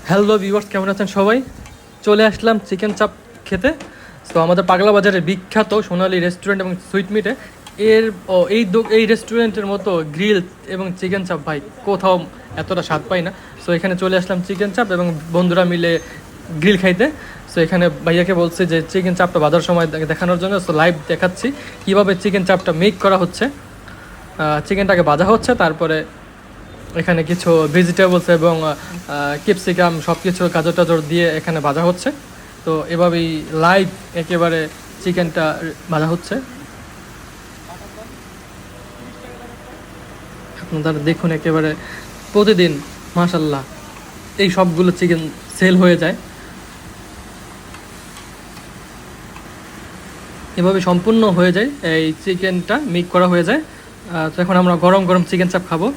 Hello viewers, কেমন আছেন সবাই? চলে আসলাম চিকেন চাপ খেতে। তো আমাদের পাগলা বাজারের বিখ্যাত সোনালী রেস্টুরেন্ট এবং সুইট মিটে এর এই রেস্টুরেন্টের মতো গ্রিল এবং চিকেন চাপ ভাই কোথাও এতটা স্বাদ পাই না। সো এখানে চলে আসলাম চিকেন চাপ এবং বন্ধুরা মিলে গ্রিল খাইতে। সো এখানে ভাইয়াকে বলছি যে চিকেন চাপটা বাজার সময় দেখানোর জন্য। সো লাইভ দেখাচ্ছি কীভাবে চিকেন চাপটা মেক করা হচ্ছে। চিকেনটাকে ভাজা হচ্ছে, তারপরে এখানে কিছু ভেজিটেবলস এবং ক্যাপসিকাম সব কিছু গাজর টাজর দিয়ে এখানে ভাজা হচ্ছে। তো এভাবেই লাইভ একেবারে চিকেনটা ভাজা হচ্ছে। আপনারা দেখুন, একেবারে প্রতিদিন মাশাল্লাহ এই সবগুলো চিকেন সেল হয়ে যায়। এভাবে সম্পূর্ণ হয়ে যায়, এই চিকেনটা মেক করা হয়ে যায়। তো এখন আমরা গরম গরম চিকেন চাপ খাবো।